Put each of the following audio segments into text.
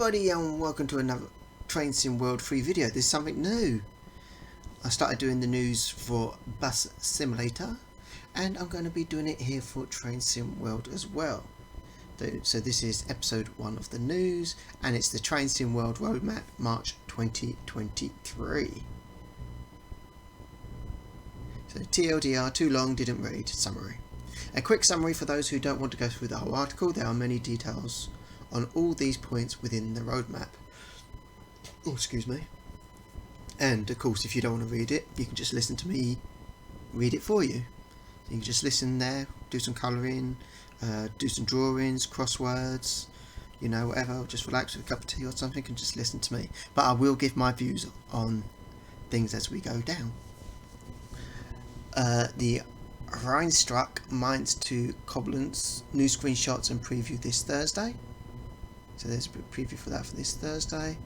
everybody and welcome to another Train Sim World free video. There's something new. I started doing the news for Bus Simulator and I'm going to be doing it here for Train Sim World as well. So this is episode 1 of the news and it's the Train Sim World Roadmap March 2023. So TLDR, too long, didn't read. Summary. A quick summary for those who don't want to go through the whole article. There are many details on all these points within the roadmap. Oh, excuse me. And of course, if you don't want to read it, you can just listen to me read it for you. You can just listen there, do some colouring, do some drawings, crosswords, you know, whatever. Just relax with a cup of tea or something and just listen to me. But I will give my views on things as we go down. The Rheinstruck Mainz to Koblenz new screenshots and preview this Thursday. So there's a preview for that for this Thursday.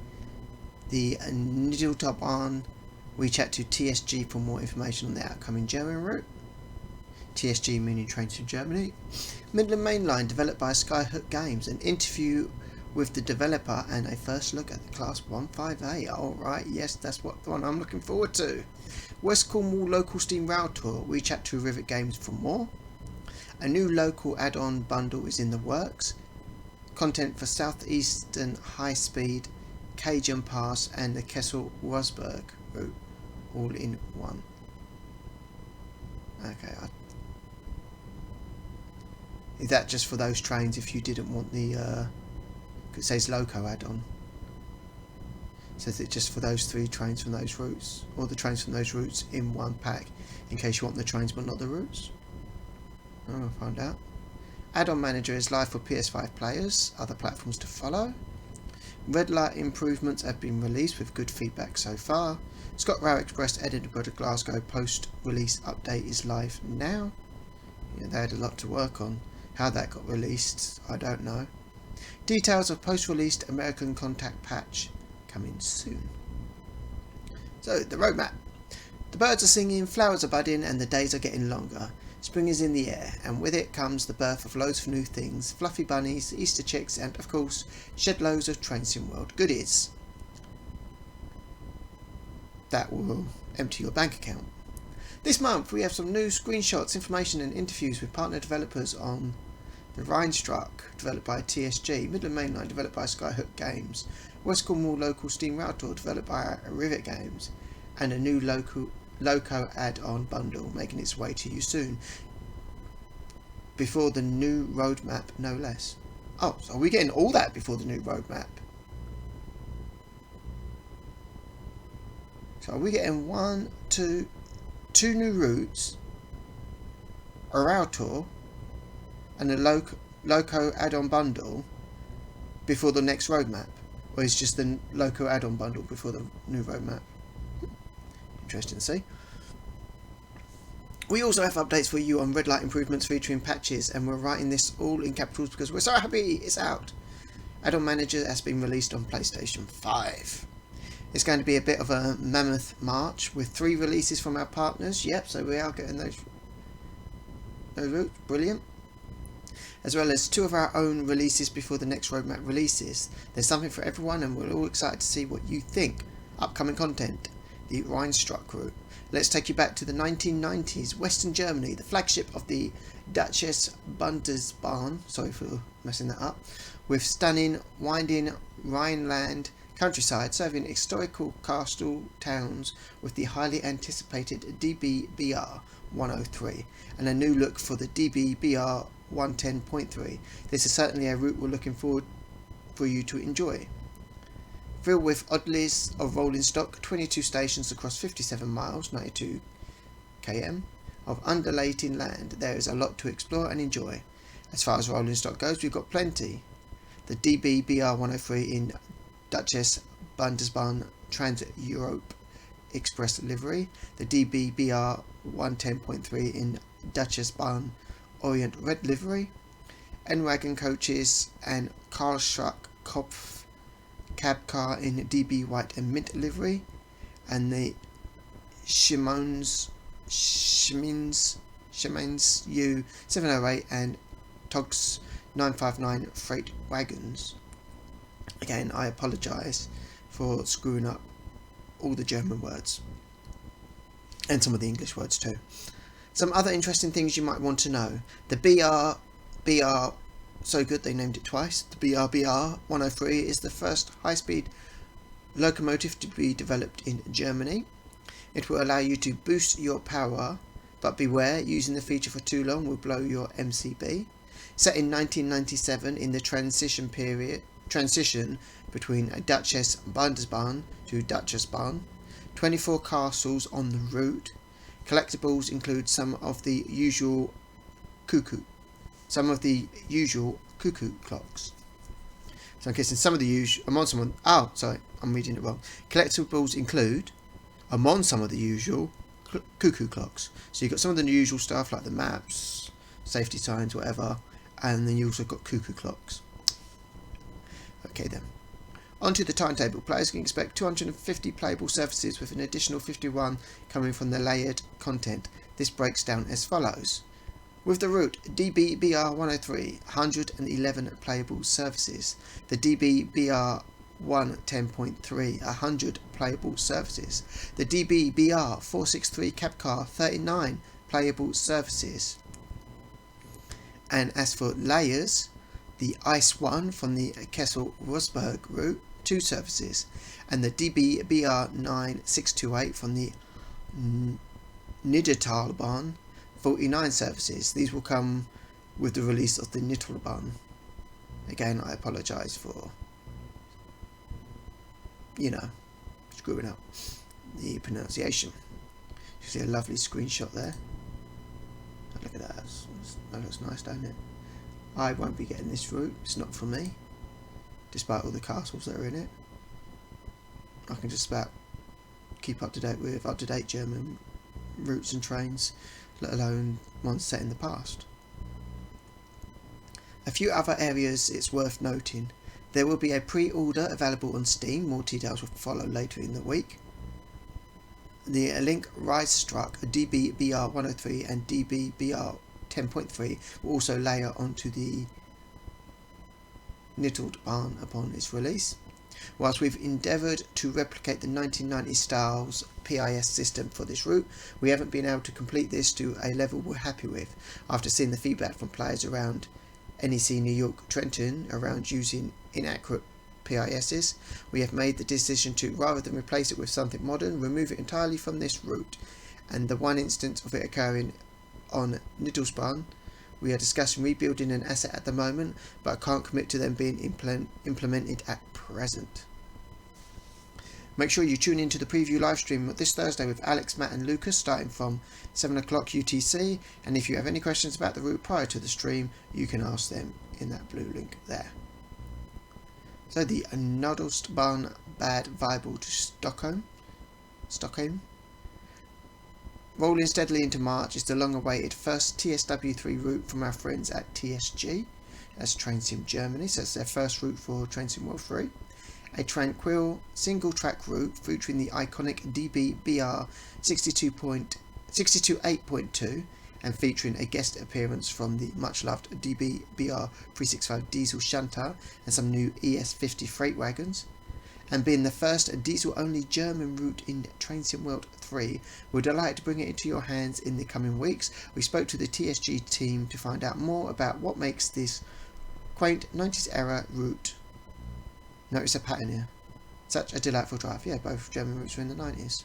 The Niddeltobahn, we chat to TSG for more information on the upcoming German route. TSG meaning Trains to Germany. Midland Main Line developed by Skyhook Games, an interview with the developer and a first look at the Class 15A. Alright, yes, that's what the one I'm looking forward to. West Cornwall local steam rail tour, we chat to Rivet Games for more. A new local add-on bundle is in the works. Content for Southeastern High Speed, Cajun Pass and the Kessel-Rosberg route, all in one. Okay, is that just for those trains if you didn't want the, it says Loco add-on. So is it just for those 3 trains from those routes, or the trains from those routes in one pack, in case you want the trains but not the routes? I'll find out. Add-on Manager is live for PS5 players, other platforms to follow. Red light improvements have been released with good feedback so far. ScotRail Express Edinburgh to Glasgow post-release update is live now. Yeah, they had a lot to work on. How that got released, I don't know. Details of post-released American Contact patch coming soon. So, the roadmap. The birds are singing, flowers are budding, and the days are getting longer. Spring is in the air, and with it comes the birth of loads of new things, fluffy bunnies, Easter chicks, and of course, shed loads of Train Sim World goodies. That will empty your bank account. This month we have some new screenshots, information and interviews with partner developers on the Rheinstruck, developed by TSG, Midland Main Line, developed by Skyhook Games, West Cornwall local steam rail tour, developed by Rivet Games, and a new Loco add-on bundle making its way to you soon, before the new roadmap no less. Oh, so are we getting all that before the new roadmap? So are we getting 2 new routes, a rail tour and a Loco add-on bundle before the next roadmap? Or is just the Loco add-on bundle before the new roadmap? Interesting to see. We also have updates for you on red light improvements featuring patches, and we're writing this all in capitals because we're so happy it's out. Add-on Manager has been released on PlayStation 5. It's going to be a bit of a mammoth March with 3 releases from our partners. Yep, so we are getting those routes. Brilliant. As well as 2 of our own releases before the next roadmap releases. There's something for everyone and we're all excited to see what you think. Upcoming content. The Rheinstruck route. Let's take you back to the 1990s, Western Germany, the flagship of the Duchess Bundesbahn, sorry for messing that up, with stunning, winding Rhineland countryside serving historical castle towns with the highly anticipated DBBR 103 and a new look for the DBBR 110.3. This is certainly a route we're looking forward for you to enjoy. Filled with oddlies of rolling stock, 22 stations across 57 miles, 92 km, of undulating land, there is a lot to explore and enjoy. As far as rolling stock goes, we've got plenty. The DBBR 103 in Duchess Bundesbahn Trans-Europe Express livery, the DBBR 110.3 in Duchess Bahn Orient Red livery, N-Wagon coaches and Karlsruhe Kopf cab car in DB White and Mint livery, and the Schmins U708 and Togs 959 freight wagons. Again, I apologise for screwing up all the German words and some of the English words too. Some other interesting things you might want to know. The BR, so good they named it twice. The BR 103 is the first high-speed locomotive to be developed in Germany. It will allow you to boost your power, but beware, using the feature for too long will blow your MCB. Set in 1997 in the transition between a Duchess Bundesbahn to Duchessbahn. 24 castles on the route. Collectibles include some of the usual cuckoo clocks. So I'm guessing some of the usual. I'm reading it wrong. Collectibles include, among some of the usual, cuckoo clocks. So you've got some of the usual stuff like the maps, safety signs, whatever, and then you also got cuckoo clocks. Okay then. Onto the timetable. Players can expect 250 playable surfaces with an additional 51 coming from the layered content. This breaks down as follows. With the route DBBR 103, 111 playable surfaces. The DBBR 110.3, 100 playable surfaces. The DBBR 463 cab car, 39 playable surfaces. And as for layers, the Ice 1 from the Kessel-Rosberg route, 2 surfaces, and the DBBR 9628 from the Niedertalbahn, 49 surfaces. These will come with the release of the Niedertalbahn. Again, I apologise for, screwing up the pronunciation. You see a lovely screenshot there. Look at that. That looks nice, don't it? I won't be getting this route. It's not for me. Despite all the castles that are in it. I can just about keep up to date with up-to-date German routes and trains, let alone ones set in the past. A few other areas it's worth noting. There will be a pre-order available on Steam. More details will follow later in the week. The Link Rise Struck, DBBR 103 and DBBR 10.3 will also layer onto the Niedertalbahn upon its release. Whilst we've endeavoured to replicate the 1990s styles PIS system for this route, we haven't been able to complete this to a level we're happy with. After seeing the feedback from players around NEC New York Trenton around using inaccurate PISs, we have made the decision to, rather than replace it with something modern, remove it entirely from this route. And the one instance of it occurring on Niedertalbahn, we are discussing rebuilding an asset at the moment, but I can't commit to them being implemented at present. Make sure you tune into the preview live stream this Thursday with Alex, Matt and Lucas starting from 7 o'clock UTC, and if you have any questions about the route prior to the stream, you can ask them in that blue link there. So the Niedertalbahn Bad Weibel to Stockholm. Rolling steadily into March is the long-awaited first TSW3 route from our friends at TSG, that's Train Sim Germany, so it's their first route for Train Sim World 3. A tranquil single-track route featuring the iconic DBBR 62.8.2 and featuring a guest appearance from the much-loved DBBR 365 diesel shunter and some new ES50 freight wagons. And being the first diesel-only German route in Train Sim World 3, we're delighted to bring it into your hands in the coming weeks. We spoke to the TSG team to find out more about what makes this quaint 90s era route, notice a pattern here, such a delightful drive. Yeah, both German routes were in the 90s.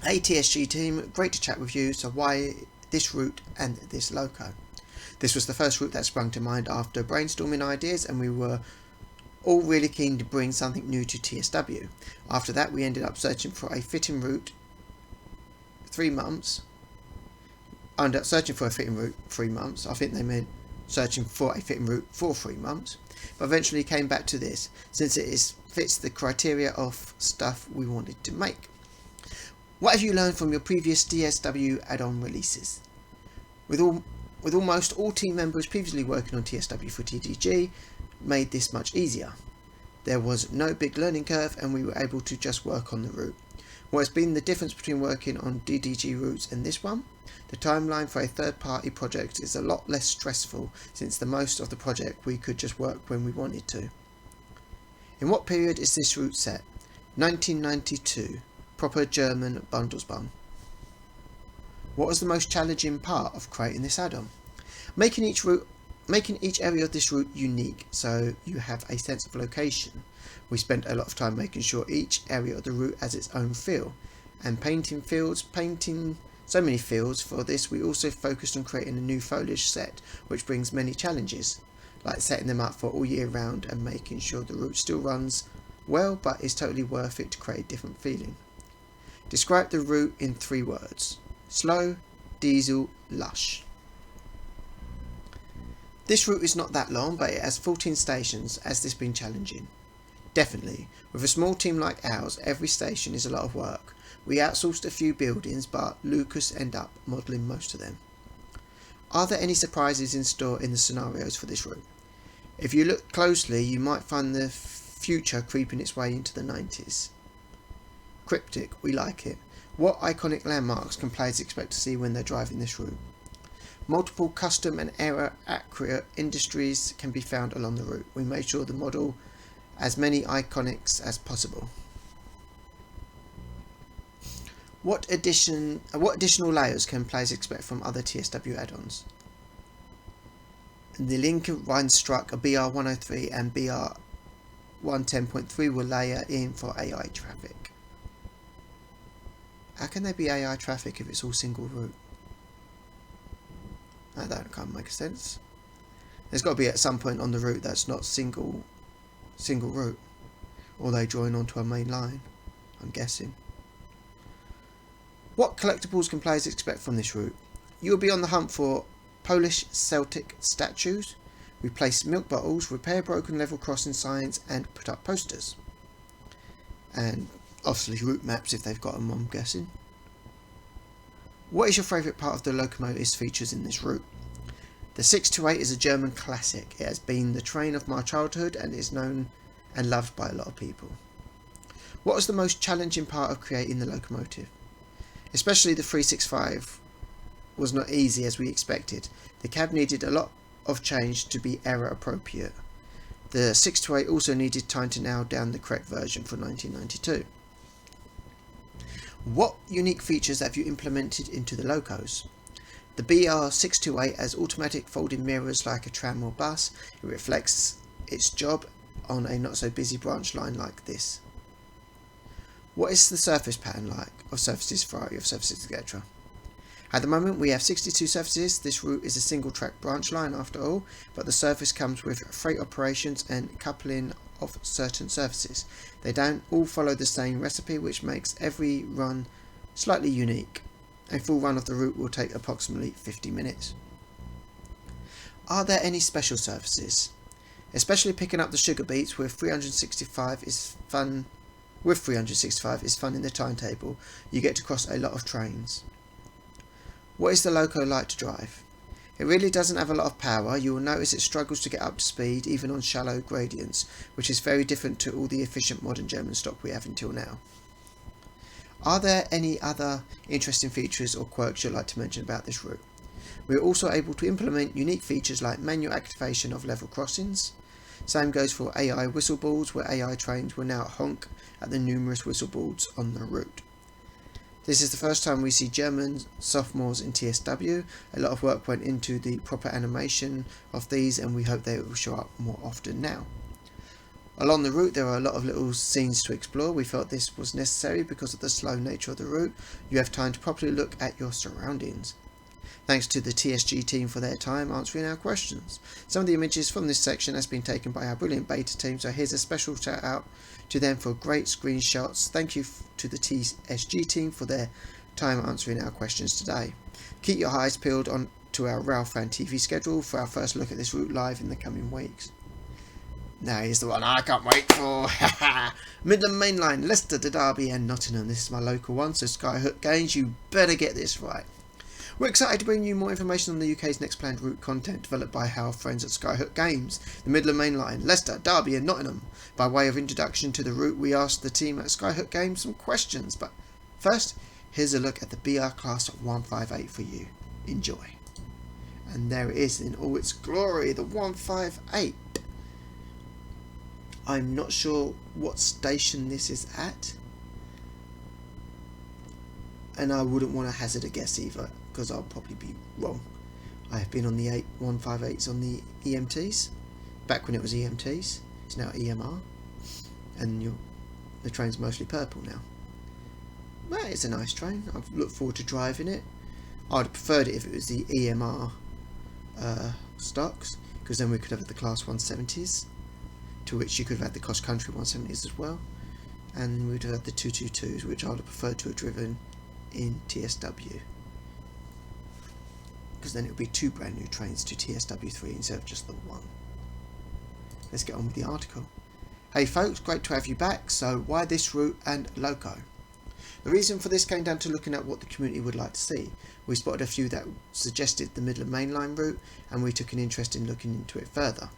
Hey TSG team, great to chat with you. So why this route and this loco? This was the first route that sprung to mind after brainstorming ideas, and we were all really keen to bring something new to TSW. After that, we ended up searching for a fitting route 3 months. I ended up searching for a fitting route 3 months. I think they meant searching for a fitting route for 3 months, but eventually came back to this, since it fits the criteria of stuff we wanted to make. What have you learned from your previous TSW add-on releases? With almost all team members previously working on TSW for TDG, made this much easier. There was no big learning curve and we were able to just work on the route. What has been the difference between working on DDG routes and this one? The timeline for a third-party project is a lot less stressful, since the most of the project we could just work when we wanted to. In what period is this route set? 1992. Proper German Bundesbahn. What was the most challenging part of creating this add-on? Making each area of this route unique, so you have a sense of location. We spent a lot of time making sure each area of the route has its own feel, and painting so many fields. For this we also focused on creating a new foliage set, which brings many challenges, like setting them up for all year round and making sure the route still runs well but is totally worth it to create a different feeling. Describe the route in 3 words. Slow, diesel, lush. This route is not that long, but it has 14 stations. Has this been challenging? Definitely. With a small team like ours, every station is a lot of work. We outsourced a few buildings, but Lucas ended up modelling most of them. Are there any surprises in store in the scenarios for this route? If you look closely, you might find the future creeping its way into the 90s. Cryptic, we like it. What iconic landmarks can players expect to see when they're driving this route? Multiple custom and error-accurate industries can be found along the route. We made sure to model as many iconics as possible. What additional layers can players expect from other TSW add-ons? The Lincoln Rheinstruck, BR103 and BR110.3 will layer in for AI traffic. How can there be AI traffic if it's all single route? That can't make sense. There's got to be at some point on the route that's not single route, or they join onto a main line, I'm guessing. What collectibles can players expect from this route? You will be on the hunt for Polish Celtic statues, replace milk bottles, repair broken level crossing signs, and put up posters. And obviously route maps if they've got them, I'm guessing. What is your favourite part of the locomotive's features in this route? The 628 is a German classic. It has been the train of my childhood and is known and loved by a lot of people. What was the most challenging part of creating the locomotive? Especially the 365 was not easy as we expected. The cab needed a lot of change to be error appropriate. The 628 also needed time to nail down the correct version for 1992. What unique features have you implemented into the locos? The BR628 has automatic folding mirrors like a tram or bus. It reflects its job on a not so busy branch line like this. What is the surface pattern like of surfaces, variety of surfaces, etc.? At the moment we have 62 surfaces. This route is a single track branch line after all, but the surface comes with freight operations and coupling of certain surfaces. They don't all follow the same recipe, which makes every run slightly unique. A full run of the route will take approximately 50 minutes. Are there any special surfaces? Especially picking up the sugar beets with 365 is fun. With 365 is fun in the timetable. You get to cross a lot of trains. What is the loco like to drive? It really doesn't have a lot of power. You will notice it struggles to get up to speed even on shallow gradients, which is very different to all the efficient modern German stock we have until now. Are there any other interesting features or quirks you'd like to mention about this route? We are also able to implement unique features like manual activation of level crossings. Same goes for AI whistle boards, where AI trains will now honk at the numerous whistle boards on the route. This is the first time we see German sophomores in TSW. A lot of work went into the proper animation of these, and we hope they will show up more often now. Along the route there are a lot of little scenes to explore. We felt this was necessary because of the slow nature of the route. You have time to properly look at your surroundings. Thanks to the TSG team for their time answering our questions. Some of the images from this section has been taken by our brilliant beta team, so here's a special shout out to them for great screenshots. Thank you to the TSG team for their time answering our questions today. Keep your eyes peeled on to our Rail Fan TV schedule for our first look at this route live in the coming weeks. Now here's the one I can't wait for. Midland Main Line, Leicester to Derby and Nottingham. This is my local one, so Skyhook Games, you better get this right. We're excited to bring you more information on the UK's next planned route content developed by our friends at Skyhook Games, the Midland Main Line, Leicester, Derby and Nottingham. By way of introduction to the route, we asked the team at Skyhook Games some questions, but First, here's a look at the BR Class 158 for you. Enjoy. And there it is in all its glory, the 158. I'm not sure what station this is at, and I wouldn't want to hazard a guess either, because I'll probably be wrong. I have been on the 158s on the EMTs, back when it was EMTs. It's now EMR, and the train's mostly purple now. But it's a nice train. I've looked forward to driving it. I'd have preferred it if it was the EMR stocks, because then we could have the Class 170s, to which you could have had the cross country 170s as well, and we'd have had the 222s, which I'd have preferred to have driven in TSW, because then it would be 2 brand new trains to TSW3 instead of just the 1. Let's get on with the article. Hey folks, great to have you back. So why this route and loco? The reason for this came down to looking at what the community would like to see. We spotted a few that suggested the Midland Main Line route, and we took an interest in looking into it further.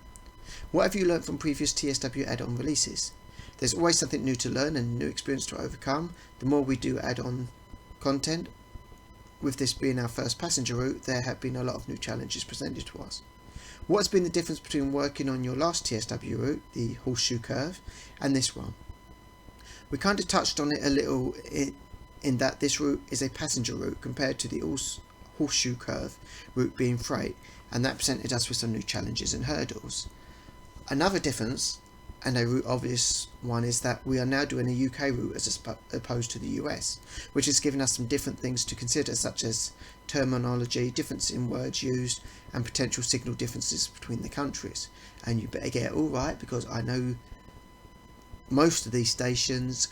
What have you learnt from previous TSW add-on releases? There's always something new to learn and new experience to overcome. The more we do add-on content, with this being our first passenger route, there have been a lot of new challenges presented to us. What has been the difference between working on your last TSW route, the horseshoe curve, and this one? We kind of touched on it a little in that this route is a passenger route compared to the horseshoe curve route being freight, and that presented us with some new challenges and hurdles. Another difference, and a route obvious one, is that we are now doing a UK route as opposed to the US, which has given us some different things to consider, such as terminology, difference in words used, and potential signal differences between the countries. And you better get it all right, because I know most of these stations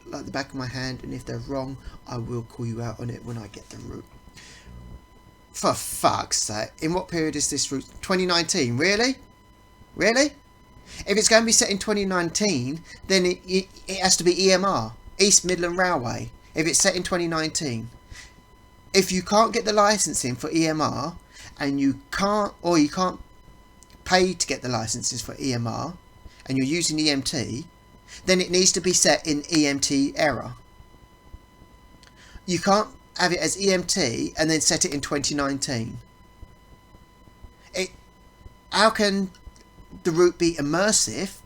like the back of my hand, and if they're wrong, I will call you out on it when I get the route. For fuck's sake, in what period is this route? 2019? Really? Really? If it's going to be set in 2019, then it has to be EMR, East Midland Railway, if it's set in 2019. If you can't get the licensing for EMR, and you can't pay to get the licenses for EMR, and you're using EMT, then it needs to be set in EMT era. You can't have it as EMT and then set it in 2019. How can the route be immersive,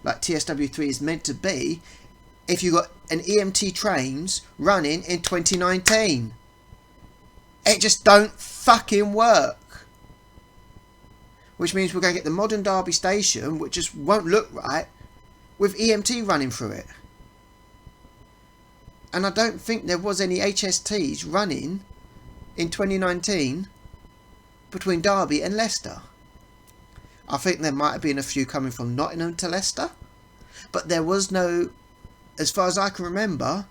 like TSW3 is meant to be, if you've got an EMT trains running in 2019? It just don't fucking work. Which means we're going to get the modern Derby station, which just won't look right, with EMT running through it. And I don't think there was any HSTs running in 2019 between Derby and Leicester. I think there might have been a few coming from Nottingham to Leicester, but there was no, as far as I can remember,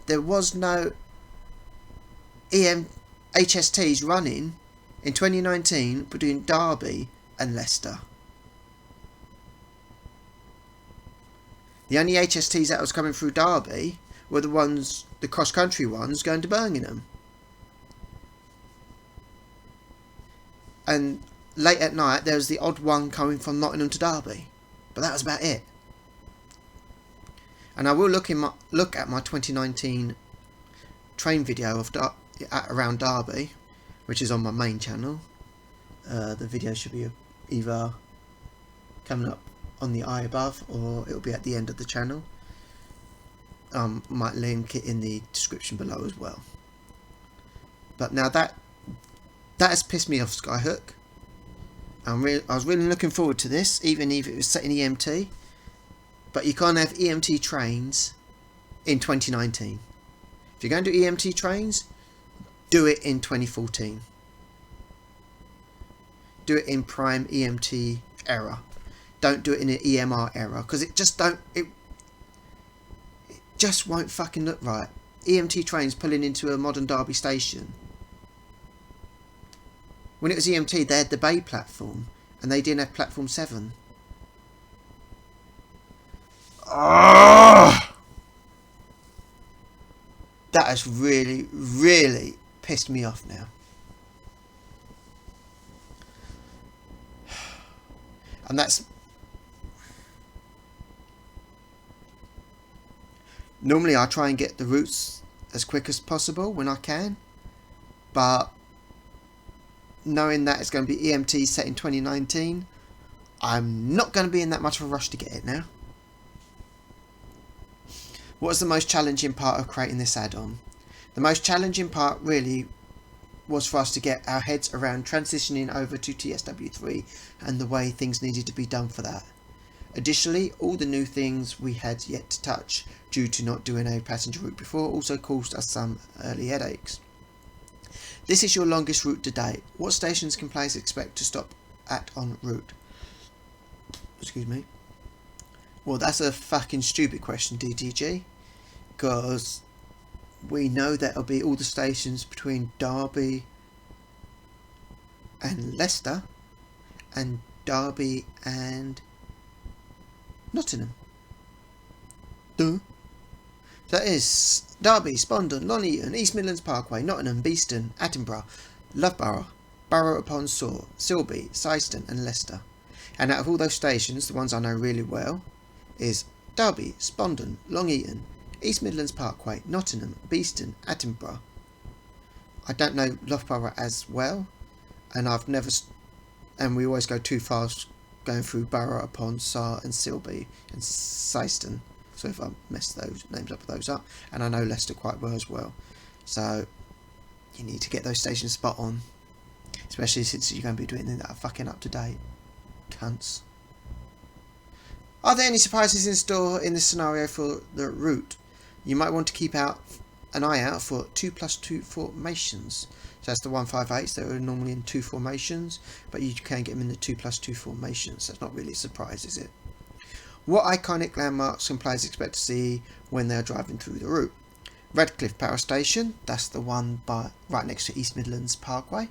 there was no HSTs running in 2019 between Derby and Leicester. The only HSTs that was coming through Derby were the cross-country ones going to Birmingham. And late at night there was the odd one coming from Nottingham to Derby, but that was about it. And I will look at my 2019 train video of around Derby, which is on my main channel. The video should be either coming up on the eye above, or it'll be at the end of the channel. Might link it in the description below as well. But now that has pissed me off, Skyhook. I was really looking forward to this, even if it was set in EMT. But you can't have EMT trains in 2019. If you're going to do EMT trains, do it in 2014. Do it in prime EMT era. Don't do it in an EMR era, because it just won't fucking look right. EMT trains pulling into a modern Derby station. When it was EMT, they had the Bay platform, and they didn't have platform 7. Oh! That has really, really pissed me off now. And that's... Normally I try and get the routes as quick as possible when I can, but knowing that it's going to be EMT set in 2019, I'm not going to be in that much of a rush to get it now. What was the most challenging part of creating this add-on? The most challenging part really was for us to get our heads around transitioning over to TSW3 and the way things needed to be done for that. Additionally, all the new things we had yet to touch due to not doing a passenger route before also caused us some early headaches. This is your longest route to date. What stations can players expect to stop at en route? Excuse me. Well, that's a fucking stupid question, DTG, because we know that it'll be all the stations between Derby and Leicester and Derby and Nottingham. Duh. That is Derby, Spondon, Long Eaton, East Midlands Parkway, Nottingham, Beeston, Attenborough, Loughborough, Barrow-upon-Soar, Silby, Syston and Leicester. And out of all those stations, the ones I know really well is Derby, Spondon, Long Eaton, East Midlands Parkway, Nottingham, Beeston, Attenborough. I don't know Loughborough as well, and and we always go too fast going through Barrow-upon-Soar and Silby and Syston. So if I mess those names up, and I know Leicester quite well as well. So you need to get those stations spot on, especially since you're going to be doing that fucking up to date, cunts. Are there any surprises in store in this scenario for the route? You might want to keep an eye out for 2+2 formations. So that's the 158s that are normally in 2 formations, but you can get them in the 2+2 formations. That's not really a surprise, is it? What iconic landmarks can players expect to see when they're driving through the route? Redcliffe Power Station, that's the one right next to East Midlands Parkway.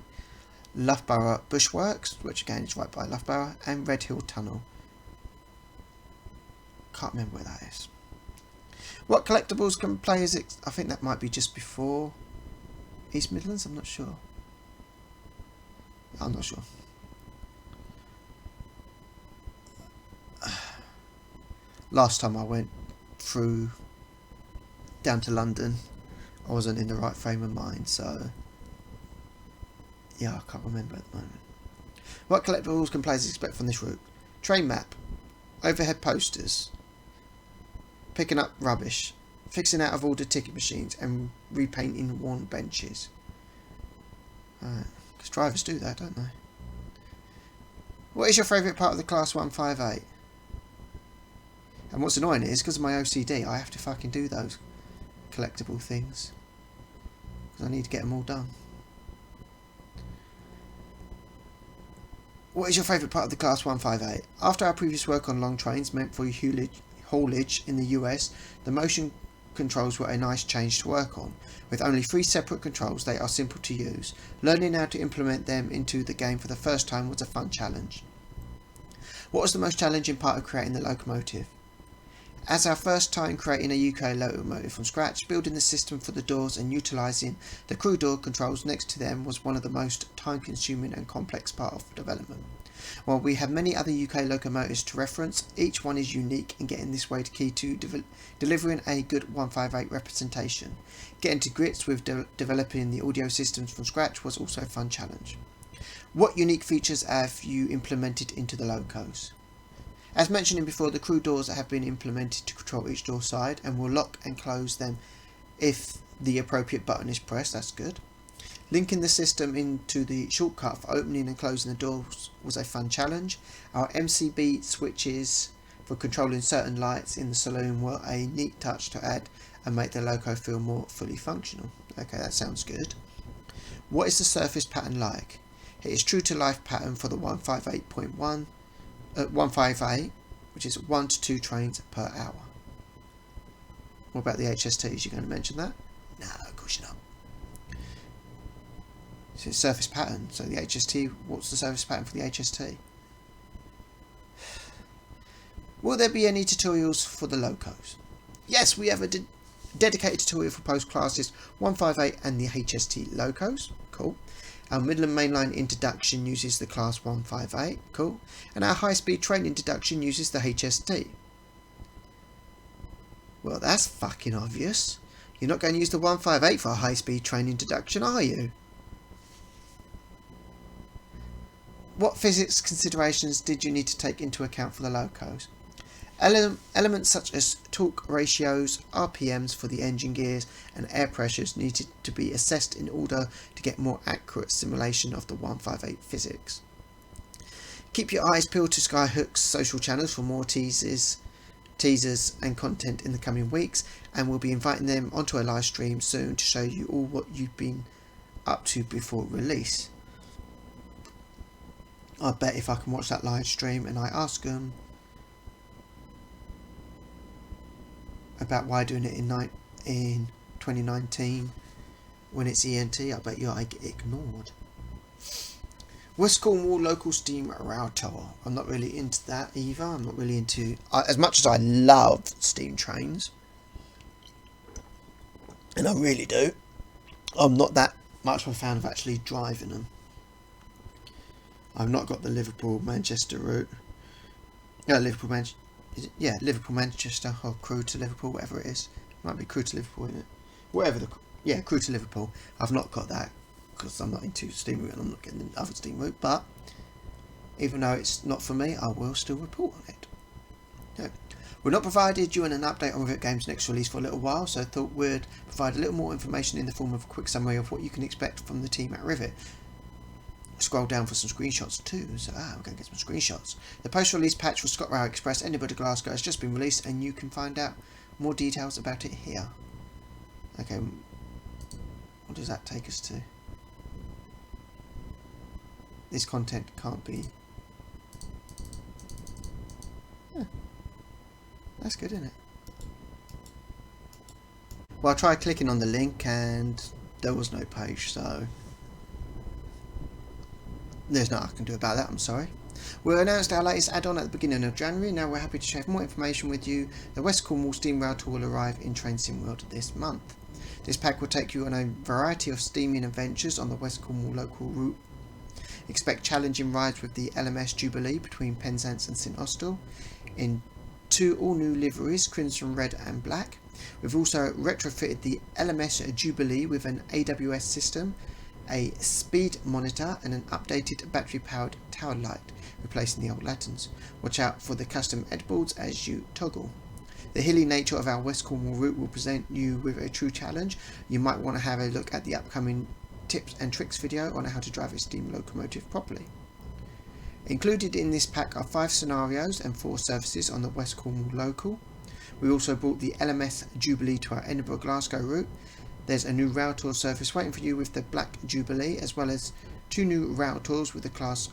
Loughborough Bushworks, which again is right by Loughborough, and Red Hill Tunnel. Can't remember where that is. What collectibles can players I think that might be just before East Midlands, I'm not sure. Last time I went through down to London, I wasn't in the right frame of mind, so yeah, I can't remember at the moment. What collectibles can players expect from this route? Train map, overhead posters, picking up rubbish, fixing out of order ticket machines, and repainting worn benches. Because drivers do that, don't they? What is your favourite part of the Class 158? And what's annoying is, because of my OCD, I have to fucking do those collectible things. Because I need to get them all done. What is your favourite part of the Class 158? After our previous work on long trains meant for haulage in the US, the motion controls were a nice change to work on. With only 3 separate controls, they are simple to use. Learning how to implement them into the game for the first time was a fun challenge. What was the most challenging part of creating the locomotive? As our first time creating a UK locomotive from scratch, building the system for the doors and utilising the crew door controls next to them was one of the most time-consuming and complex part of development. While we have many other UK locomotives to reference, each one is unique, and getting this way to key to delivering a good 158 representation. Getting to grips with developing the audio systems from scratch was also a fun challenge. What unique features have you implemented into the locos? As mentioned before, the crew doors have been implemented to control each door side and will lock and close them if the appropriate button is pressed. That's good. Linking the system into the shortcut for opening and closing the doors was a fun challenge. Our MCB switches for controlling certain lights in the saloon were a neat touch to add and make the loco feel more fully functional. Okay, that sounds good. What is the surface pattern like? It is true to life pattern for the 158, which is 1 to 2 trains per hour. What about the HSTs? You're going to mention that? No, of course you're not. So it's surface pattern. So the HST, what's the surface pattern for the HST? Will there be any tutorials for the locos? Yes, we have a dedicated tutorial for post classes 158 and the HST locos. Cool. Our Midland Mainline introduction uses the Class 158, cool, and our high-speed train introduction uses the HST. Well, that's fucking obvious. You're not going to use the 158 for a high-speed train introduction, are you? What physics considerations did you need to take into account for the locos? Elements such as torque ratios, RPMs for the engine gears and air pressures needed to be assessed in order to get more accurate simulation of the 158 physics. Keep your eyes peeled to Skyhook's social channels for more teasers and content in the coming weeks, and we'll be inviting them onto a live stream soon to show you all what you've been up to before release. I bet if I can watch that live stream and I ask them about why doing it in 2019 when it's ENT, I bet you I get ignored. West Cornwall local steam router. I'm not really into that either. I'm not really into, as much as I love steam trains, and I really do, I'm not that much of a fan of actually driving them. I've not got the Liverpool-Manchester route. Liverpool-Manchester, or Crewe to Liverpool, whatever it is. It might be Crewe to Liverpool, isn't it? Crewe to Liverpool. I've not got that because I'm not into steam route and I'm not getting the other steam route. But even though it's not for me, I will still report on it. Yeah. We've not provided you an update on Rivet Games' next release for a little while, so I thought we'd provide a little more information in the form of a quick summary of what you can expect from the team at Rivet. Scroll down for some screenshots too, so we're going to get some screenshots. The post-release patch for ScotRail Express Edinburgh to Glasgow has just been released, and you can find out more details about it here. Okay, what does that take us to? This content can't be... That's good, isn't it? Well, I tried clicking on the link and there was no page, so there's nothing I can do about that, I'm sorry. We announced our latest add-on at the beginning of January. Now we're happy to share more information with you. The West Cornwall Steam Rail Tour will arrive in Train Sim World this month. This pack will take you on a variety of steaming adventures on the West Cornwall local route. Expect challenging rides with the LMS Jubilee between Penzance and St Austell in 2 all-new liveries, Crimson Red and Black. We've also retrofitted the LMS Jubilee with an AWS system, a speed monitor and an updated battery-powered tower light, replacing the old lanterns. Watch out for the custom headboards as you toggle. The hilly nature of our West Cornwall route will present you with a true challenge. You might want to have a look at the upcoming tips and tricks video on how to drive a steam locomotive properly. Included in this pack are 5 scenarios and 4 services on the West Cornwall local. We also brought the LMS Jubilee to our Edinburgh Glasgow route. There's a new rail tour service waiting for you with the Black Jubilee, as well as 2 new rail tours with the class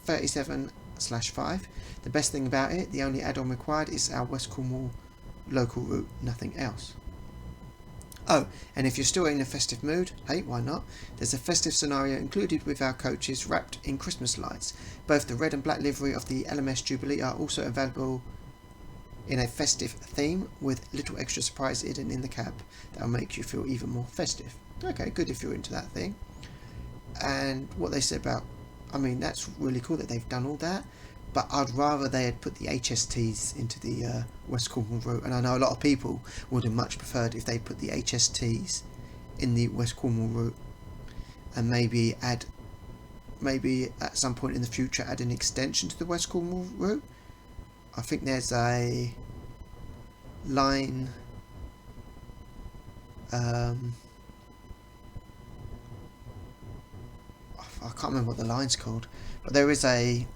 37/5. The best thing about it, the only add-on required is our West Cornwall local route, nothing else. Oh, and if you're still in a festive mood, hey, why not? There's a festive scenario included with our coaches wrapped in Christmas lights. Both the red and black livery of the LMS Jubilee are also available in a festive theme with little extra surprise hidden in the cab that'll make you feel even more festive. Okay, good if you're into that thing. And what they said about, I mean, that's really cool that they've done all that, but I'd rather they had put the HSTs into the West Cornwall route, and I know a lot of people would have much preferred if they put the HSTs in the West Cornwall route, and maybe at some point in the future add an extension to the West Cornwall route. I think there's a line I can't remember what the line's called, but there is a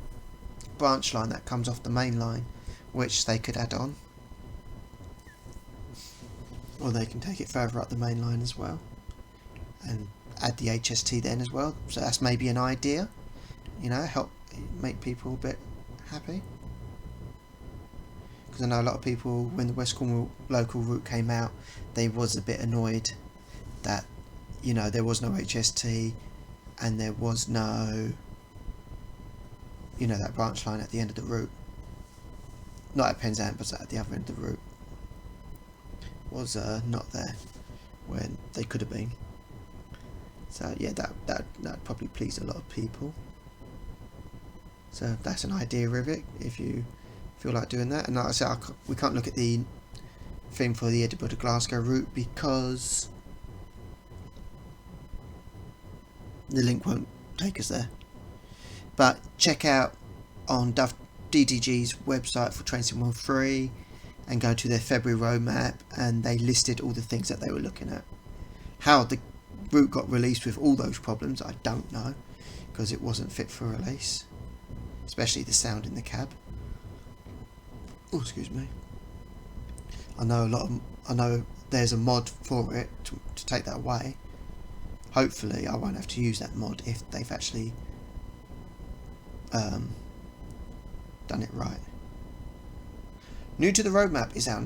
branch line that comes off the main line which they could add on, or they can take it further up the main line as well and add the HST then as well. So that's maybe an idea, you know, help make people a bit happy. Because I know a lot of people, when the West Cornwall local route came out, they was a bit annoyed that, you know, there was no HST and there was no, you know, that branch line at the end of the route. Not at Penzance, but at the other end of the route. Was not there when they could have been. So yeah, that probably pleased a lot of people. So that's an idea, Rivet, if you feel like doing that. And like I said, we can't look at the thing for the Edinburgh to Glasgow route because the link won't take us there. But check out on DDG's website for Train Sim 13 and go to their February roadmap, and they listed all the things that they were looking at. How the route got released with all those problems, I don't know, because it wasn't fit for release, especially the sound in the cab. Oh, excuse me. I know there's a mod for it to take that away. Hopefully I won't have to use that mod if they've actually done it right. New to the roadmap is our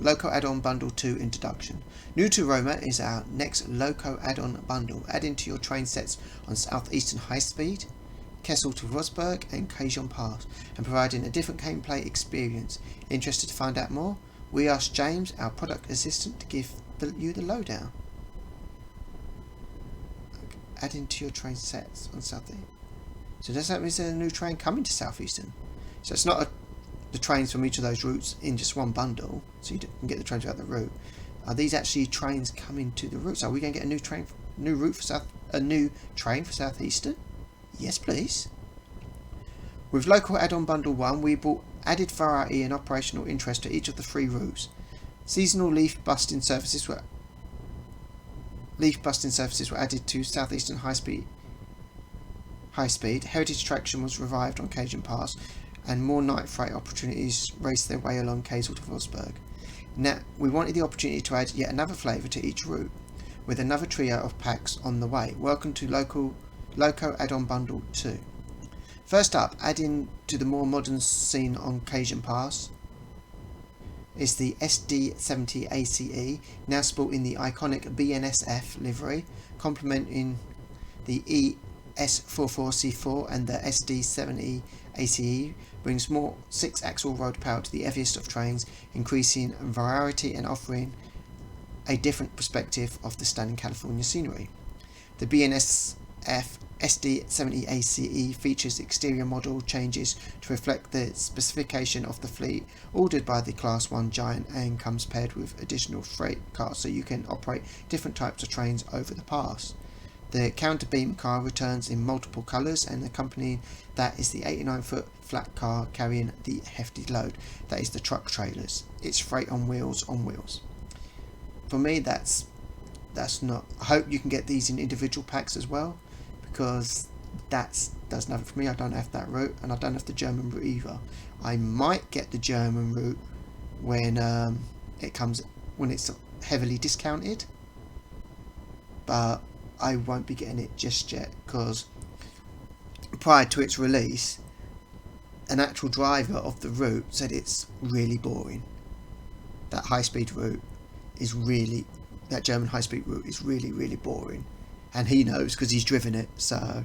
Loco add-on bundle 2 introduction. New to the roadmap is our next Loco add-on bundle, adding to your train sets on South Eastern High Speed, Kessel to Rosberg and Cajon Pass, and providing a different gameplay experience. Interested to find out more? We asked James, our product assistant, to give you the lowdown. Adding to your train sets on South Eastern. So does that mean there's a new train coming to South Eastern? So it's not the trains from each of those routes in just one bundle, so you can get the trains throughout the route. Are these actually trains coming to the routes? Are we going to get a new train for South Eastern? Yes, please. With local add-on bundle 1, we brought added variety and operational interest to each of the 3 routes. Seasonal leaf busting services were added to South Eastern High Speed. Heritage attraction was revived on Cajon Pass, and more night freight opportunities raced their way along Kessel to Rosberg. Now, we wanted the opportunity to add yet another flavour to each route, with another trio of packs on the way. Welcome to Loco add-on bundle 2. First up, adding to the more modern scene on Cajon Pass, is the SD70 ACE, now sporting the iconic BNSF livery, complementing the ES44C4 and the SD70 ACE, brings more 6-axle road power to the heaviest of trains, increasing variety and offering a different perspective of the stunning California scenery. The BNSF SD70 ACE features exterior model changes to reflect the specification of the fleet ordered by the Class 1 giant, and comes paired with additional freight cars so you can operate different types of trains over the pass. The counter beam car returns in multiple colours, and accompanying that is the 89-foot flat car carrying the hefty load. That is the truck trailers. It's freight on wheels For me, that's not. I hope you can get these in individual packs as well, because does nothing for me. I don't have that route, and I don't have the German route either. I might get the German route when it's heavily discounted, but I won't be getting it just yet, because prior to its release, an actual driver of the route said it's really boring. That high-speed route is that German high-speed route is really, really boring, and he knows because he's driven it. So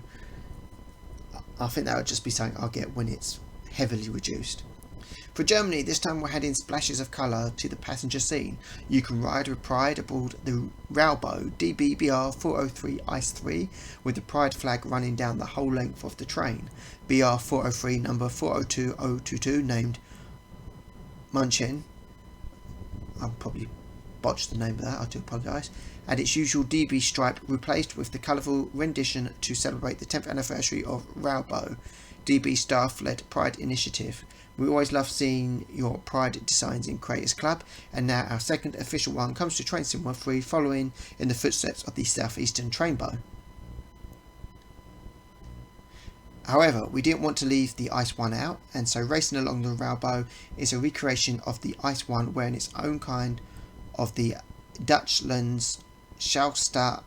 I think that would just be something I'll get when it's heavily reduced. For Germany, this time we're adding splashes of colour to the passenger scene. You can ride with pride aboard the Raubo DB-BR 403 Ice 3, with the pride flag running down the whole length of the train. BR 403 number 402022, named Munchen. I'll probably botch the name of that, I do apologise. And its usual DB stripe replaced with the colourful rendition to celebrate the 10th anniversary of Raubo, DB staff-led Pride initiative. We always love seeing your Pride designs in Creators Club, and now our second official one comes to Train Sim 13, following in the footsteps of the Southeastern Trainbow. However, we didn't want to leave the Ice 1 out, and so Racing Along the Raubo is a recreation of the Ice 1, wearing its own kind of the Dutchland's Schalstadt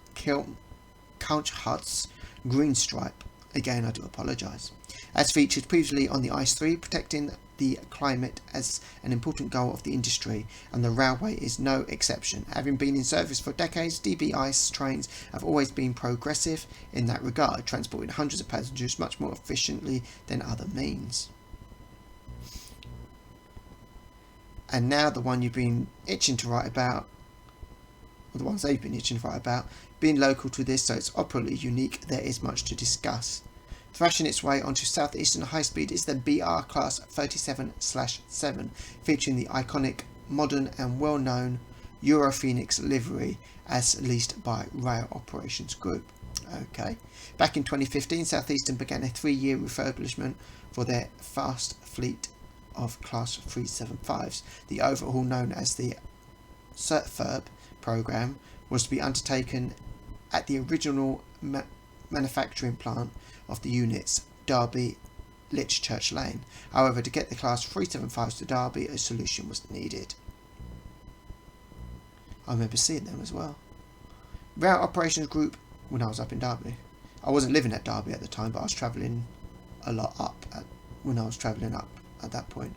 Couchhut's green stripe. Again, I do apologise. As featured previously on the Ice 3, protecting the climate as an important goal of the industry, and the railway is no exception. Having been in service for decades, DB Ice trains have always been progressive in that regard, transporting hundreds of passengers much more efficiently than other means. And now the one you've been itching to write about, or the ones they've been itching to write about, being local to this, so it's operationally unique, there is much to discuss. Thrashing its way onto Southeastern High Speed is the BR Class 37/7, featuring the iconic modern and well-known Europhoenix livery as leased by Rail Operations Group. Okay. Back in 2015, Southeastern began a 3-year refurbishment for their fast fleet of Class 375s. The overhaul, known as the CertFurb program, was to be undertaken at the original manufacturing plant of the units, Derby Lichchurch Lane. However, to get the Class 375s to Derby, a solution was needed. I remember seeing them as well. Rail Operations Group, when I was up in Derby. I wasn't living at Derby at the time, but I was travelling a lot when I was travelling up at that point.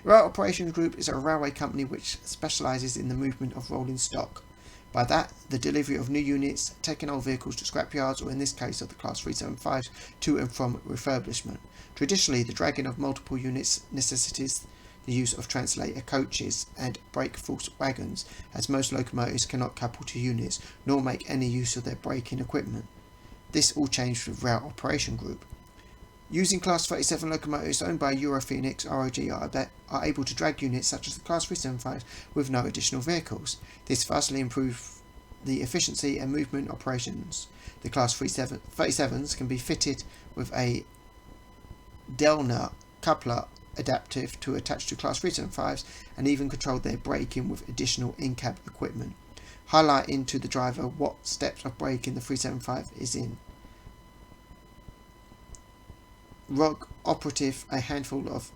Rail Operations Group is a railway company which specialises in the movement of rolling stock. By that, the delivery of new units, taking old vehicles to scrapyards, or in this case of the Class 375s, to and from refurbishment. Traditionally, the dragging of multiple units necessitates the use of translator coaches and brake force wagons, as most locomotives cannot couple to units nor make any use of their braking equipment. This all changed with Rail Operation Group. Using Class 37 locomotives owned by Europhoenix ROG are able to drag units such as the Class 375 with no additional vehicles. This vastly improves the efficiency and movement operations. The Class 37s can be fitted with a Delner coupler adaptive to attach to Class 375s and even control their braking with additional in-cab equipment, highlighting to the driver what steps of braking the 375 is in. ROG operative a handful of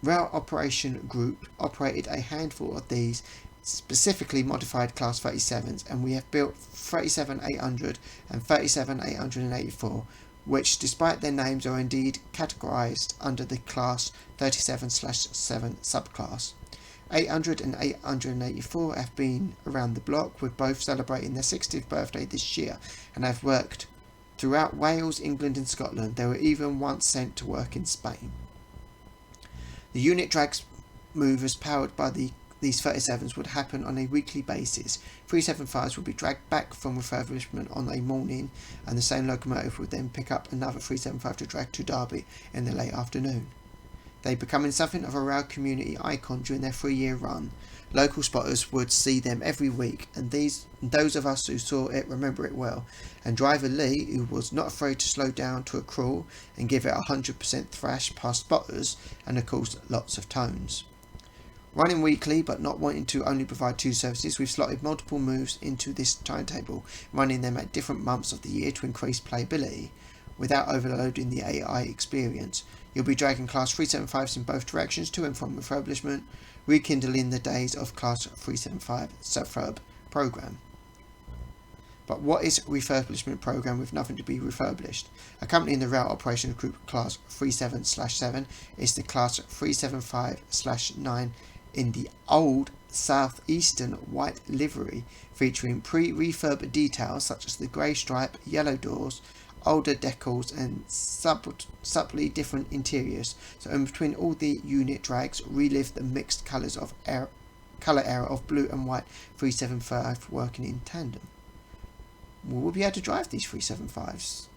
Rail Operation Group operated a handful of these specifically modified Class 37s, and we have built 37-800 and 37-884, which despite their names are indeed categorised under the Class 37/7 subclass. 800 and 884 have been around the block, with both celebrating their 60th birthday this year, and have worked throughout Wales, England and Scotland. They were even once sent to work in Spain. The unit drags movers powered by these 37s would happen on a weekly basis. 375s would be dragged back from refurbishment on a morning, and the same locomotive would then pick up another 375 to drag to Derby in the late afternoon. They becoming something of a rail community icon during their 3-year run. Local spotters would see them every week, and those of us who saw it remember it well. And driver Lee, who was not afraid to slow down to a crawl and give it 100% thrash past spotters, and of course lots of tones. Running weekly, but not wanting to only provide 2 services, we've slotted multiple moves into this timetable, running them at different months of the year to increase playability, without overloading the AI experience. You'll be dragging Class 375s in both directions to and from refurbishment, rekindling the days of Class 375 CertFurb program. But what is a refurbishment program with nothing to be refurbished? A company in the Rail Operations Group Class 37/7 is the Class 375/9 in the old Southeastern white livery, featuring pre-refurb details such as the grey stripe, yellow doors, older decals and subtly different interiors. So in between all the unit drags, relive the mixed colour era of blue and white 375 working in tandem. We'll be able to drive these 375s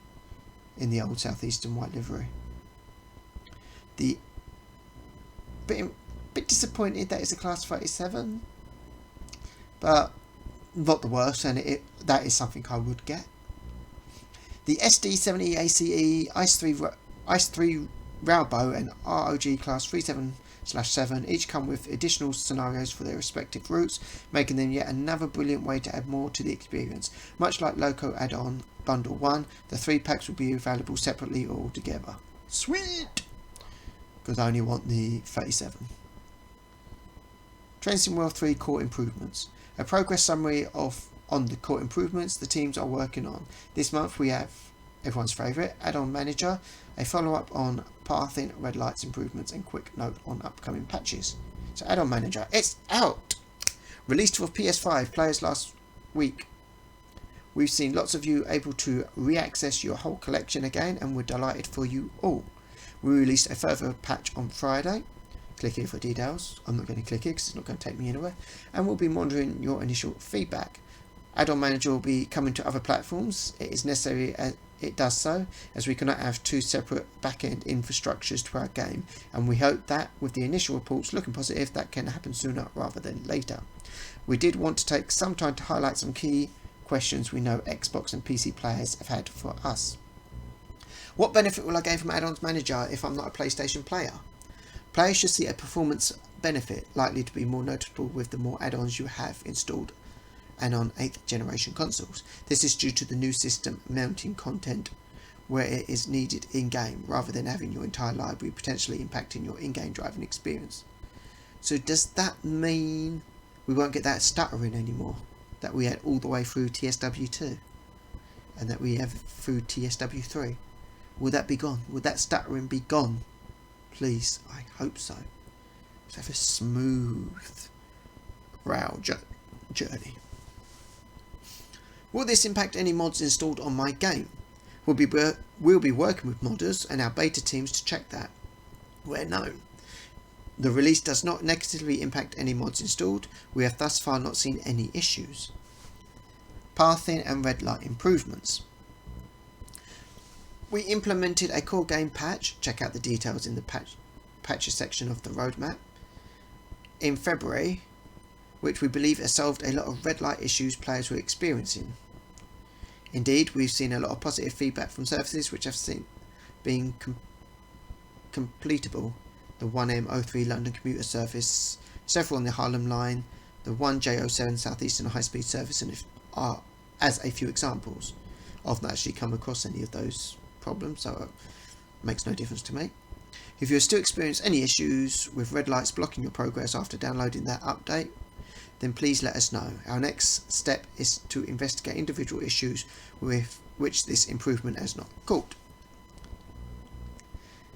in the old Southeastern white livery. The bit disappointed that it's a Class 37, but not the worst, and that is something I would get. The SD70 ACE Ice 3 Railbow and ROG Class 37/7 each come with additional scenarios for their respective routes, making them yet another brilliant way to add more to the experience. Much like Loco Add-on Bundle 1, the 3 packs will be available separately or together. Sweet! Because I only want the 37. Train Sim World 3 Core Improvements. A progress summary on the core improvements the teams are working on. This month we have everyone's favourite, Add-on Manager, a follow-up on pathing, red lights improvements, and quick note on upcoming patches. So Add-on Manager, it's out! Released for PS5 players last week. We've seen lots of you able to re-access your whole collection again, and we're delighted for you all. We released a further patch on Friday. Click here for details. I'm not going to click here because it's not going to take me anywhere. And we'll be monitoring your initial feedback. Add-on Manager will be coming to other platforms. It is necessary it does so, as we cannot have two separate back-end infrastructures to our game, and we hope that, with the initial reports looking positive, that can happen sooner rather than later. We did want to take some time to highlight some key questions we know Xbox and PC players have had for us. What benefit will I gain from Add-ons Manager if I'm not a PlayStation player? Players should see a performance benefit, likely to be more noticeable with the more add-ons you have installed and on 8th generation consoles. This is due to the new system mounting content where it is needed in-game, rather than having your entire library potentially impacting your in-game driving experience. So does that mean we won't get that stuttering anymore that we had all the way through TSW2 and that we have through TSW3? Will that be gone? Will that stuttering be gone? Please, I hope so. Let's have a smooth rail journey. Will this impact any mods installed on my game? We'll be working with modders and our beta teams to check that, where known. The release does not negatively impact any mods installed. We have thus far not seen any issues. Pathing and red light improvements. We implemented a core game patch, check out the details in the patches section of the roadmap, in February, which we believe has solved a lot of red light issues players were experiencing. Indeed, we've seen a lot of positive feedback from services which have been completable. The 1M03 London commuter service, several on the Harlem line, the 1J07 Southeastern high speed service, and are as a few examples. I've not actually come across any of those problems, so it makes no difference to me. If you still experience any issues with red lights blocking your progress after downloading that update, then please let us know. Our next step is to investigate individual issues with which this improvement has not caused.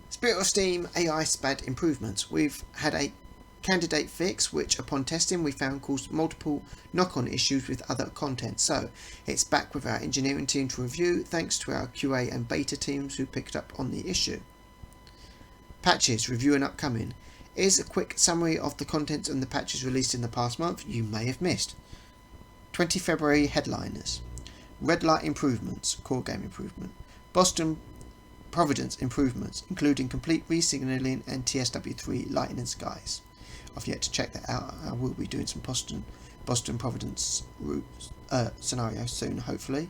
Spirit of Steam AI SPAD improvements. We've had a candidate fix which upon testing we found caused multiple knock-on issues with other content, so it's back with our engineering team to review, thanks to our QA and beta teams who picked up on the issue. Patches, review and upcoming. Here's a quick summary of the contents and the patches released in the past month you may have missed. 20 February headliners. Red light improvements, core game improvement. Boston Providence improvements, including complete re-signalling and TSW3 lighting and skies. I've yet to check that out. I will be doing some Boston Providence route scenarios soon, hopefully.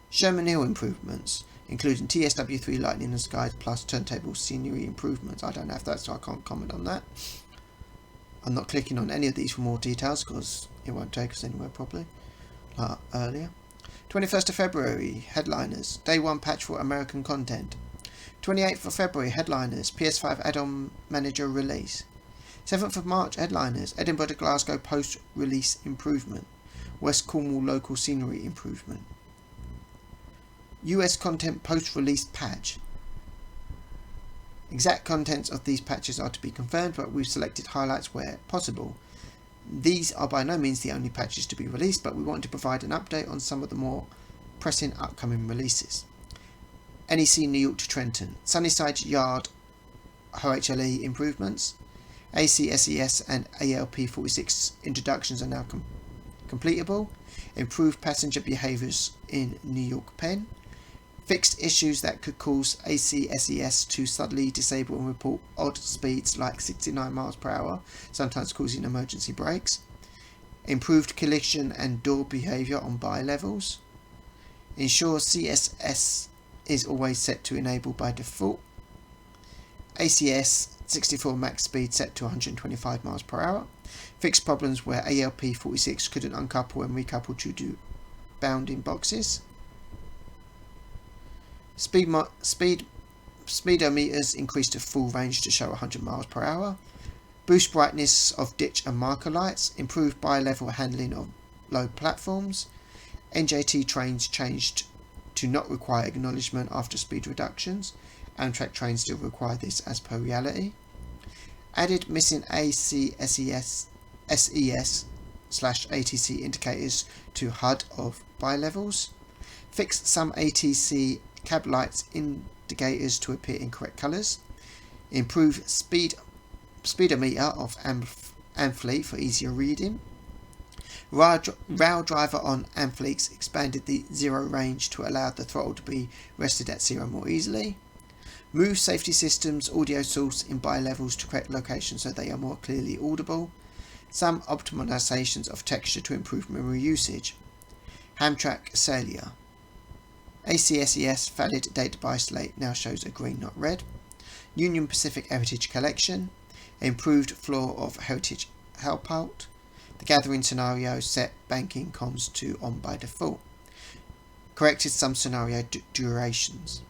Sherman Hill improvements, including TSW3 lighting and skies plus turntable scenery improvements. I don't have that, so I can't comment on that. I'm not clicking on any of these for more details because it won't take us anywhere probably, like earlier. 21st of February, headliners, Day 1 patch for American content. 28th of February, headliners, PS5 add-on manager release. 7th of March, headliners, Edinburgh to Glasgow post-release improvement. West Cornwall local scenery improvement. US content post-release patch. Exact contents of these patches are to be confirmed, but we've selected highlights where possible. These are by no means the only patches to be released, but we want to provide an update on some of the more pressing upcoming releases. NEC New York to Trenton, Sunnyside Yard OHLE improvements, ACSES and ALP46 introductions are now completable, improved passenger behaviours in New York Penn, fixed issues that could cause ACSES to suddenly disable and report odd speeds like 69 miles per hour, sometimes causing emergency brakes, improved collision and door behaviour on buy levels, ensure CSS is always set to enable by default, ACS 64 max speed set to 125 miles per hour, fixed problems where ALP46 couldn't uncouple and recouple due to bounding boxes, speedometers increased to full range to show 100 miles per hour, boost brightness of ditch and marker lights, improved bi-level handling of low platforms, NJT trains changed to not require acknowledgement after speed reductions, Amtrak trains still require this as per reality, added missing SES/ATC indicators to HUD of bi-levels, fixed some ATC cab lights indicators to appear in correct colours, improved speedometer of Amfleet for easier reading, Rail driver on Amphlix expanded the zero range to allow the throttle to be rested at zero more easily. Move safety systems audio source in bi-levels to correct locations so they are more clearly audible. Some optimizations of texture to improve memory usage. Hamtrak Celia. ACSES valid data by slate now shows a green, not red. Union Pacific Heritage Collection. Improved floor of Heritage Helpout. The gathering scenario set banking comms to on by default. Corrected some scenario durations.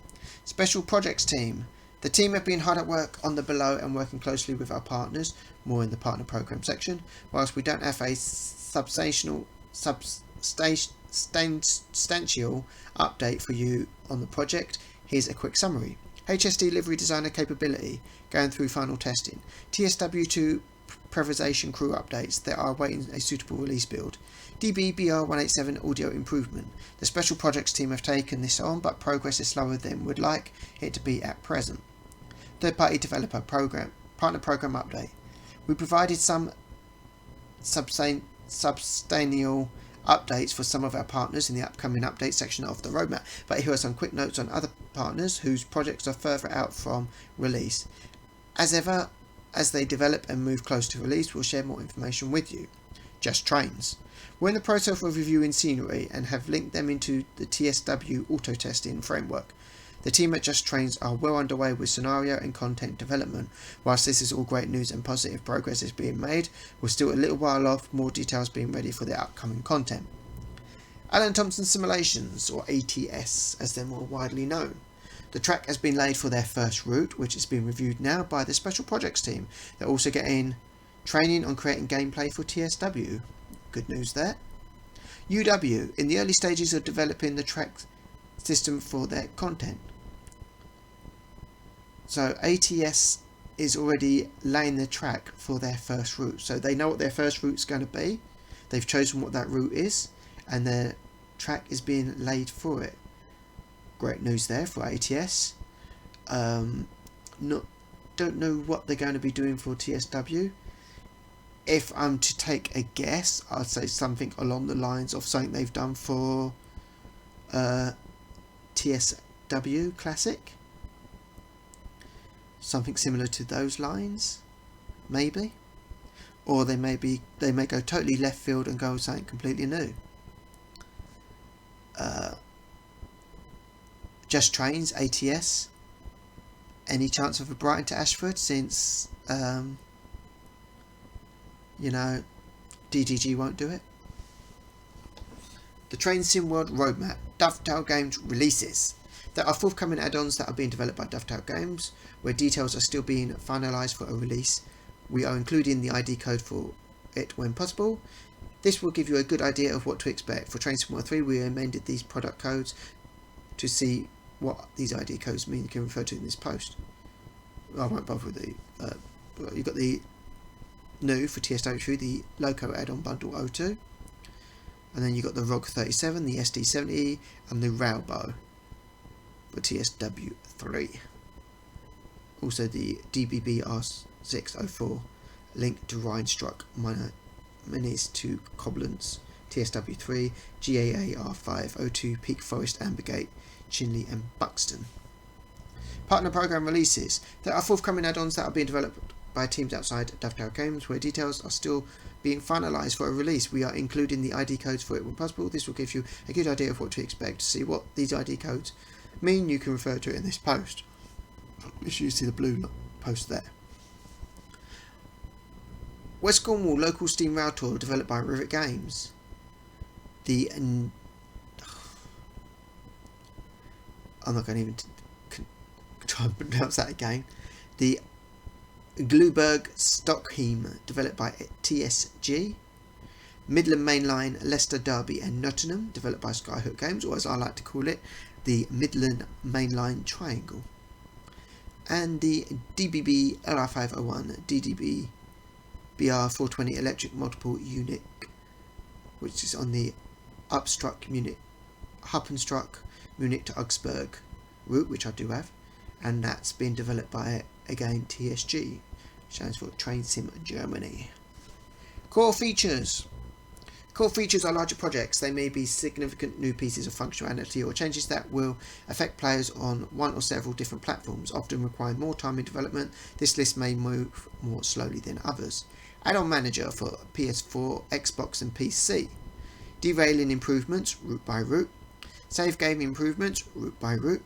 Special Projects Team. The team have been hard at work on the below and working closely with our partners, more in the partner program section. Whilst we don't have a substantial update for you on the project, here's a quick summary. HSD Livery Designer capability, going through final testing. TSW2 Previsation crew updates that are awaiting a suitable release build. DBBR187 audio improvement. The special projects team have taken this on, but progress is slower than we'd like it to be at present. Third-party developer program, partner program update. We provided some substantial updates for some of our partners in the upcoming update section of the roadmap, but here are some quick notes on other partners whose projects are further out from release. As ever, as they develop and move close to release, we'll share more information with you. Just Trains. We're in the process of reviewing scenery and have linked them into the TSW auto testing framework. The team at Just Trains are well underway with scenario and content development. Whilst this is all great news and positive progress is being made, we're still a little while off more details being ready for the upcoming content. Alan Thompson Simulations, or ATS as they're more widely known. The track has been laid for their first route, which is being reviewed now by the Special Projects team. They're also getting training on creating gameplay for TSW. Good news there. UW, in the early stages of developing the track system for their content. So ATS is already laying the track for their first route. So they know what their first route's going to be. They've chosen what that route is, and their track is being laid for it. Great news there for ATS. Don't know what they're going to be doing for TSW. If I'm to take a guess, I'd say something along the lines of something they've done for TSW Classic. Something similar to those lines, maybe. Or they may go totally left field and go with something completely new. Just Trains, ATS. Any chance of a Brighton to Ashford since DDG won't do it? The Train Sim World Roadmap. Dovetail Games releases. There are forthcoming add-ons that are being developed by Dovetail Games, where details are still being finalised for a release. We are including the ID code for it when possible. This will give you a good idea of what to expect. For Train Sim World 3, we amended these product codes to see what these ID codes mean. You can refer to in this post. I won't bother with the... you've got the new for TSW, the Loco add-on bundle 02. And then you've got the ROG 37, the SD70, and the Railbow for TSW3. Also the DBBR604 link to Rhinestruck Minis to Cobblence, TSW3, GAAR502, Peak Forest, Ambergate, Chinley and Buxton. Partner program releases. There are forthcoming add-ons that are being developed by teams outside Dovetail Games, where details are still being finalised for a release. We are including the ID codes for it when possible. This will give you a good idea of what to expect. To see what these ID codes mean, you can refer to it in this post. Which you see the blue post there. West Cornwall local Steam Rail Tour developed by Rivet Games. I'm not going to even try and pronounce that again. The Gluberg Stockheim, developed by TSG. Midland Mainline, Leicester, Derby and Nottingham, developed by Skyhook Games, or as I like to call it, the Midland Mainline Triangle. And the DBB LR501 DDB BR420 electric multiple unit, which is on the Huppenstruck Munich to Augsburg route, which I do have, and that's been developed by, again, TSG, stands for Train Sim Germany. Core features. Core features are larger projects. They may be significant new pieces of functionality or changes that will affect players on one or several different platforms, often requiring more time in development. This list may move more slowly than others. Add-on Manager for PS4, Xbox and PC. Derailing improvements, route by route. Save game improvements, route by route.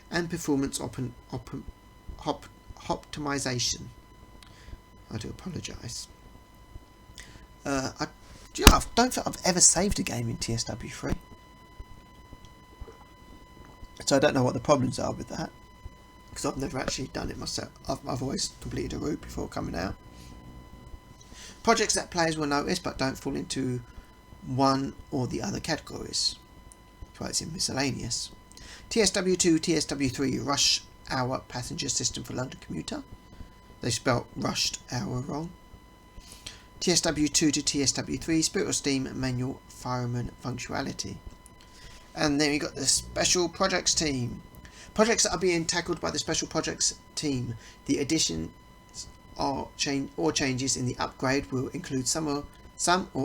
And performance optimization. I do apologise. I don't think I've ever saved a game in TSW3. So I don't know what the problems are with that, because I've never actually done it myself. I've always completed a route before coming out. Projects that players will notice but don't fall into one or the other categories. That's why it's in miscellaneous. TSW2, TSW3 Rush Hour Passenger System for London Commuter. They spelt rushed hour wrong. TSW2 to TSW3 Spirit of Steam Manual Fireman Functionality. And then we got the Special Projects Team. Projects that are being tackled by the Special Projects Team. The additions or changes in the upgrade will include some or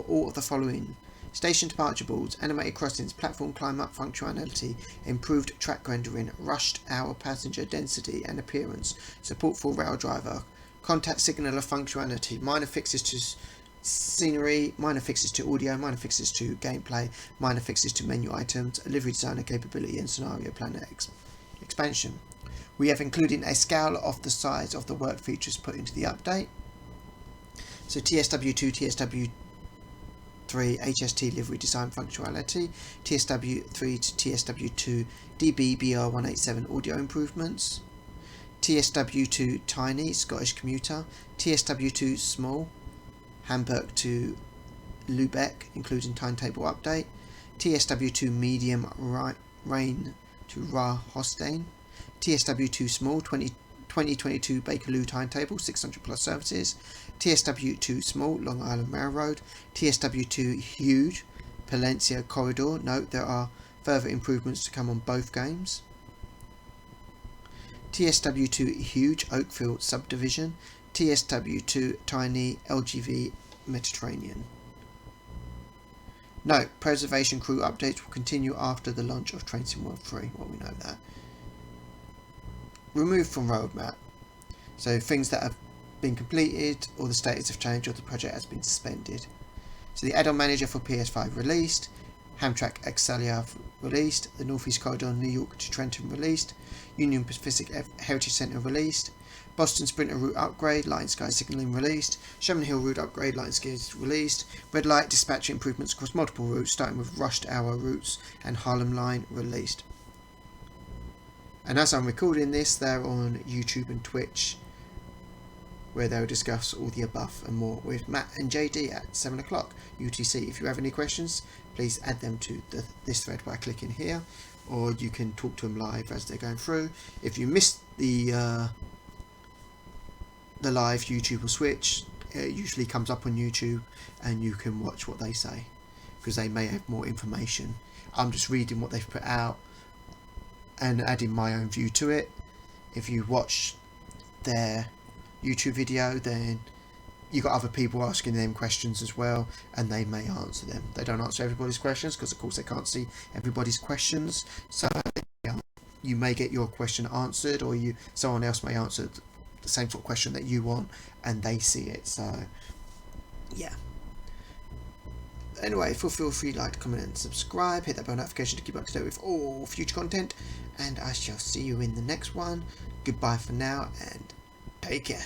all of the following: station departure boards, animated crossings, platform climb up functionality, improved track rendering, rushed hour passenger density and appearance, support for rail driver, contact signaler functionality, minor fixes to scenery, minor fixes to audio, minor fixes to gameplay, minor fixes to menu items, livery designer capability and scenario planner expansion. We have included a scale of the size of the work features put into the update. So TSW2, TSW3 HST livery design functionality, TSW3 to TSW2 DB-BR187 audio improvements, TSW2 Tiny Scottish commuter, TSW2 Small Hamburg to Lubeck including timetable update, TSW2 Medium Rain to Ra-Hostain, TSW2 Small 2022 Bakerloo timetable 600 plus services, TSW2 Small Long Island Railroad, TSW2 Huge Palencia Corridor. Note there are further improvements to come on both games. TSW2 Huge Oakfield Subdivision, TSW2 Tiny LGV Mediterranean. Note, Preservation Crew updates will continue after the launch of Train Sim World 3. Well, we know that. Removed from roadmap. So things that have been completed, or the status of change, or the project has been suspended. So the add-on manager for PS5 released, Hamtramck Excelsior released, the Northeast Corridor New York to Trenton released, Union Pacific Heritage Centre released, Boston Sprinter route upgrade, Light and Sky signalling released, Sherman Hill route upgrade, Light and Sky released, Red Light dispatch improvements across multiple routes starting with rushed hour routes, and Harlem Line released. And as I'm recording this, they're on YouTube and Twitch, where they'll discuss all the above and more with Matt and JD at 7 o'clock UTC. If you have any questions, please add them to this thread by clicking here, or you can talk to them live as they're going through. If you missed the live, YouTube will switch. It usually comes up on YouTube and you can watch what they say, because they may have more information. I'm just reading what they've put out and adding my own view to it. If you watch their YouTube video, then you got other people asking them questions as well, and they may answer them. They don't answer everybody's questions because of course they can't see everybody's questions, so you may get your question answered, or someone else may answer the same sort of question that you want and they see it. So yeah, anyway, feel free to like, comment and subscribe, hit that bell notification to keep up to date with all future content, and I shall see you in the next one. Goodbye for now and take care.